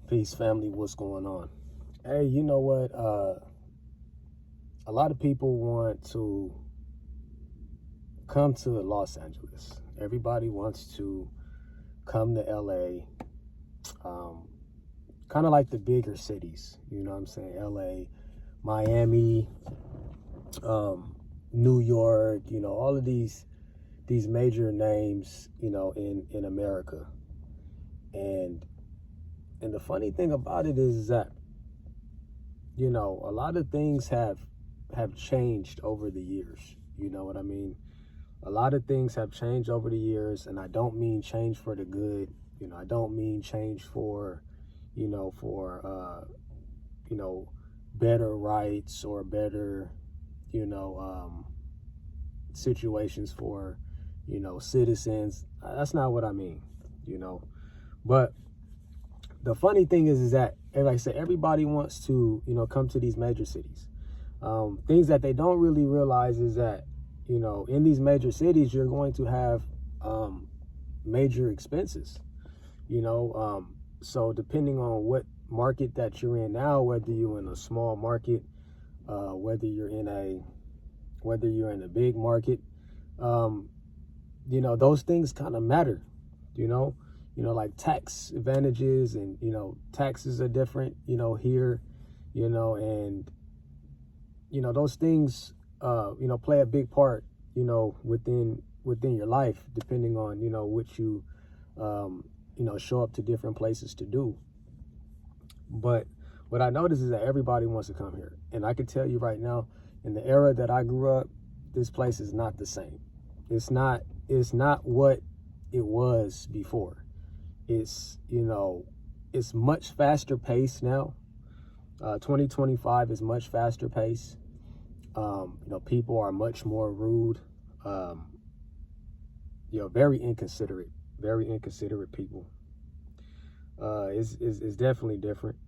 Peace, family. What's going on? Hey, you know what? A lot of people want to come to Los Angeles. Everybody wants to come to LA, kind of like the bigger cities. You know what I'm saying? LA, Miami, New York. All of these major names. In America. And the funny thing about it is that a lot of things have changed over the years. You know what I mean? A lot of things have changed over the years, and I don't mean change for the good. I don't mean change for, you know, better rights or better, you know, situations for, citizens. That's not what I mean, But the funny thing is that, like I said, everybody wants to, come to these major cities. Things that they don't really realize is that, in these major cities, you're going to have major expenses, so depending on what market that you're in now, whether you're in a small market, whether you're in a big market, those things kind of matter, like tax advantages, and taxes are different, here, and those things play a big part, within your life, depending on what you show up to different places to do. But what I notice is that everybody wants to come here, and I can tell you right now, in the era that I grew up, this place is not the same. It's not what it was before. It's it's much faster paced now. 2025 is much faster paced. People are much more rude. Very inconsiderate people. It's definitely different.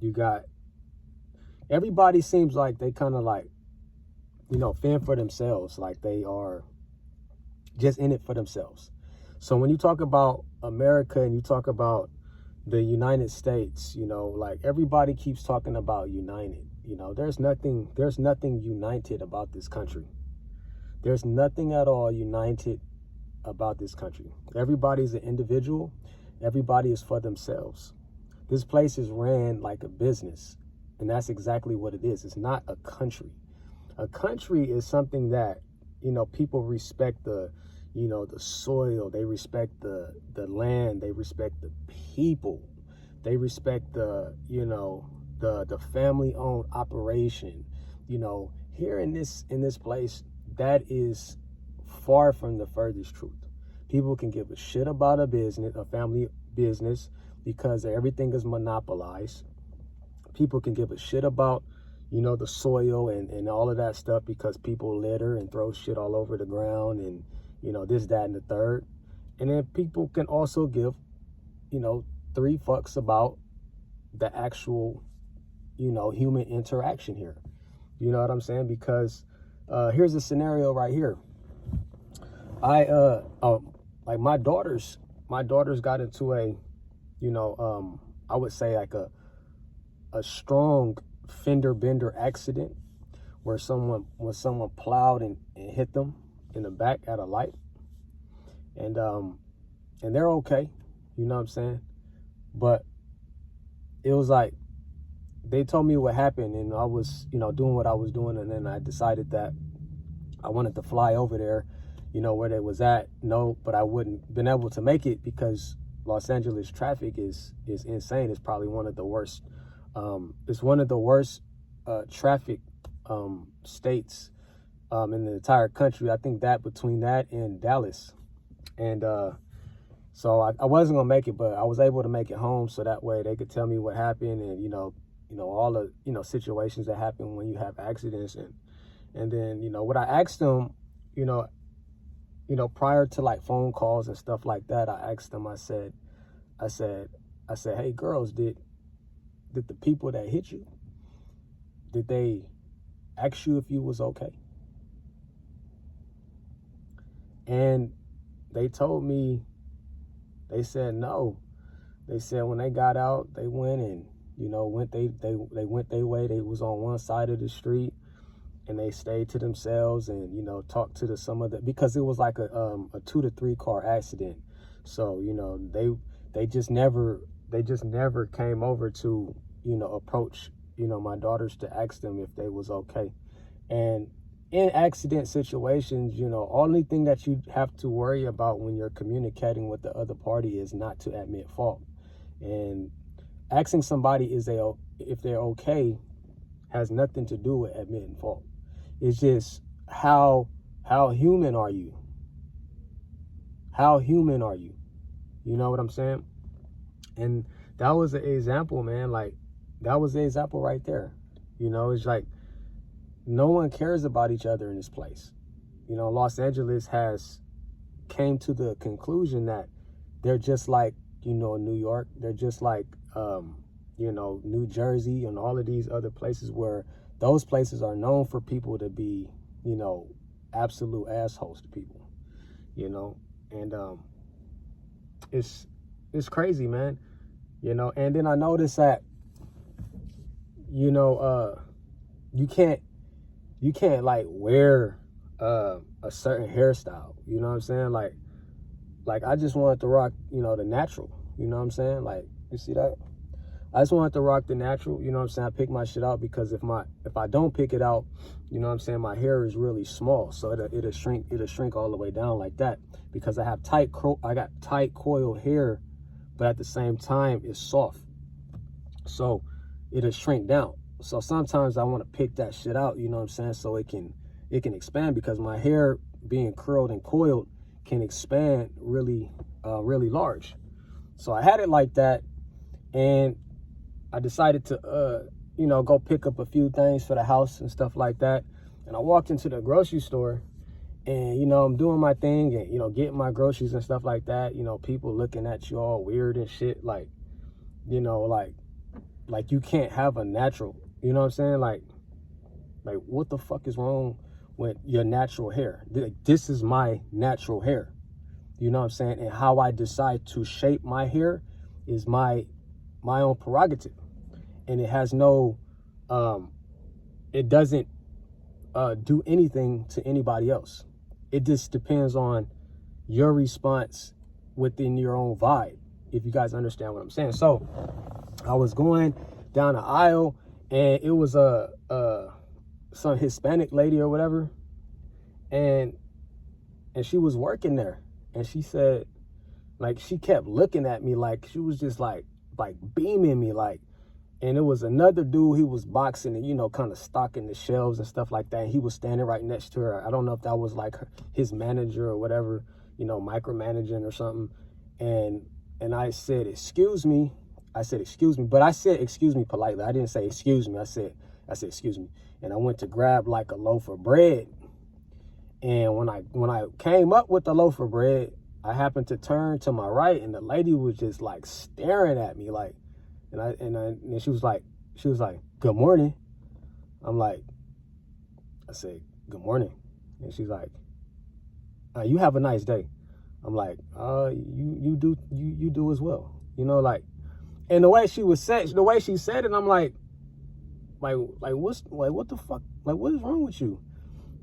You got everybody seems like they kind of like, fend for themselves, like they are just in it for themselves. So when you talk about America and you talk about the United States, like everybody keeps talking about united. There's nothing united about this country. There's nothing at all united about this country. Everybody's an individual. Everybody is for themselves. This place is ran like a business, and that's exactly what it is. It's not a country. A country is something that, people respect the soil, they respect the land, they respect the people, they respect the family-owned operation. Here in this place, that is far from the furthest truth. People can give a shit about a family business, because everything is monopolized. People can give a shit about, the soil and all of that stuff, because people litter and throw shit all over the ground, and, this, that, and the third. And then people can also give, 3 fucks about the actual, human interaction here. You know what I'm saying? Because here's a scenario right here. Like my daughters got into a, I would say like a strong fender bender accident, where someone plowed and hit them in the back at a light, and they're okay, you know what I'm saying? But it was like, they told me what happened, and I was, doing what I was doing, and then I decided that I wanted to fly over there, where they was at. No, but I wouldn't been able to make it, because Los Angeles traffic is insane. It's probably one of the worst. It's one of the worst traffic states in the entire country. I think that between that and Dallas. And so I wasn't gonna make it, but I was able to make it home, so that way they could tell me what happened, and all the situations that happen when you have accidents. And then what I asked them, prior to like phone calls and stuff like that, I asked them, I said, hey girls, did the people that hit you, did they ask you if you was okay? And they told me, they said no. They said when they got out, they went and, you know, they went their way. They was on one side of the street, and they stayed to themselves and, you know, talked to some of the, because it was like a 2 to 3 car accident. So, you know, they just never came over to, you know, approach, you know, my daughters to ask them if they was okay. And in accident situations, you know, only thing that you have to worry about when you're communicating with the other party is not to admit fault. And asking somebody if they're okay has nothing to do with admitting fault. It's just how human are you? How human are you? You know what I'm saying? And that was an example, man. Like, that was the example right there. You know, it's like, no one cares about each other in this place. You know, Los Angeles came to the conclusion that they're just like, you know, New York. They're just like, you know, New Jersey and all of these other places, where those places are known for people to be, you know, absolute assholes to people, you know. And it's crazy, man. You know, and then I noticed that, you know, you can't like wear a certain hairstyle, you know what I'm saying? Like I just wanted to rock, you know, the natural, you know what I'm saying? Like, you see that? I just wanted to rock the natural, you know what I'm saying? I pick my shit out because if I don't pick it out, you know what I'm saying, my hair is really small, so it'll shrink all the way down like that, because I got tight coiled hair, but at the same time it's soft, so it'll shrink down. So sometimes I want to pick that shit out, you know what I'm saying, so it can expand, because my hair being curled and coiled can expand really large. So I had it like that, and I decided to you know, go pick up a few things for the house and stuff like that. And I walked into the grocery store, and, you know, I'm doing my thing and, you know, getting my groceries and stuff like that. You know, people looking at you all weird and shit, like, you know, like you can't have a natural, you know what I'm saying? Like what the fuck is wrong with your natural hair? This is my natural hair, you know what I'm saying? And how I decide to shape my hair is my own prerogative. And it has no, it doesn't do anything to anybody else. It just depends on your response within your own vibe, if you guys understand what I'm saying. So I was going down the aisle, and it was some Hispanic lady or whatever, and she was working there, and she said, like, she kept looking at me, like she was just like beaming me, like. And it was another dude, he was boxing and, you know, kind of stocking the shelves and stuff like that. And he was standing right next to her. I don't know if that was like his manager or whatever, you know, micromanaging or something. And I said, excuse me. I said, excuse me. But I said, excuse me politely. I didn't say, excuse me. I said, excuse me. And I went to grab like a loaf of bread. And when I came up with the loaf of bread, I happened to turn to my right, and the lady was just like staring at me, like, and she was like, good morning. I said, good morning. And she's like, you have a nice day. I'm like, you do as well. You know, like, and the way she said it, I'm like what the fuck? Like, what is wrong with you?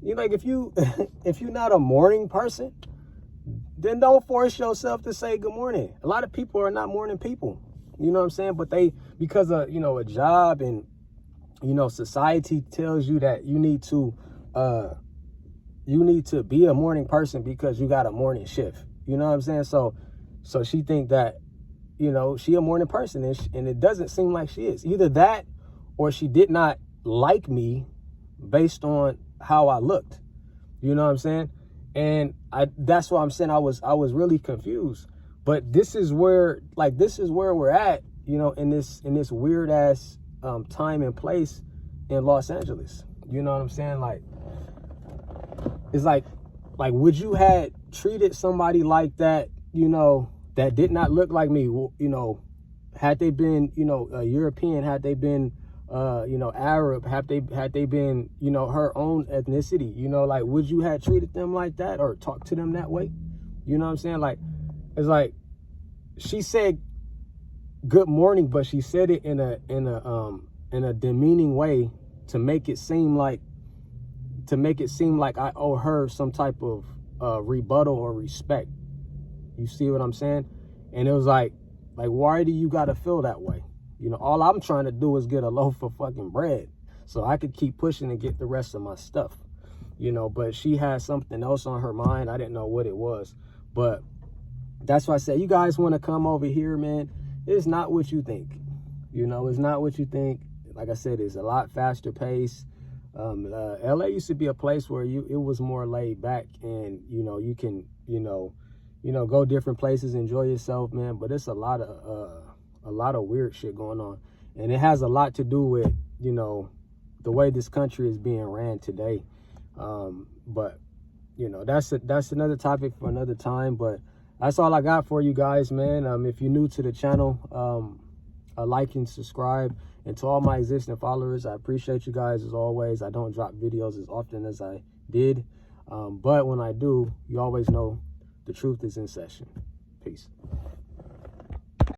You like, if you're not a morning person, then don't force yourself to say good morning. A lot of people are not morning people. You know what I'm saying? But because of, you know, a job and, you know, society tells you that you need to be a morning person because you got a morning shift. You know what I'm saying? So she think that, you know, she a morning person, and it doesn't seem like she is. Either that, or she did not like me based on how I looked. You know what I'm saying? And that's why I'm saying I was really confused. But this is where we're at, you know, in this weird ass time and place in Los Angeles. You know what I'm saying? Like, it's like would you had treated somebody like that, you know, that did not look like me, you know, had they been, you know, European, had they been you know, Arab, had they been, you know, her own ethnicity, you know, like, would you have treated them like that or talked to them that way? You know what I'm saying? Like, it's like she said good morning, but she said it in a demeaning way to make it seem like I owe her some type of rebuttal or respect. You see what I'm saying? And it was like why do you gotta feel that way? You know, all I'm trying to do is get a loaf of fucking bread so I could keep pushing and get the rest of my stuff. You know, but she had something else on her mind. I didn't know what it was. But that's why I said, you guys want to come over here, man, it's not what you think. You know, it's not what you think. Like I said, it's a lot faster pace. LA used to be a place where it was more laid back, and you know, you can go different places, enjoy yourself, man. But it's a lot of weird shit going on, and it has a lot to do with, you know, the way this country is being ran today. But you know, that's another topic for another time. But that's all I got for you guys, man. If you're new to the channel, like and subscribe. And to all my existing followers, I appreciate you guys as always. I don't drop videos as often as I did, but when I do, you always know the truth is in session. Peace.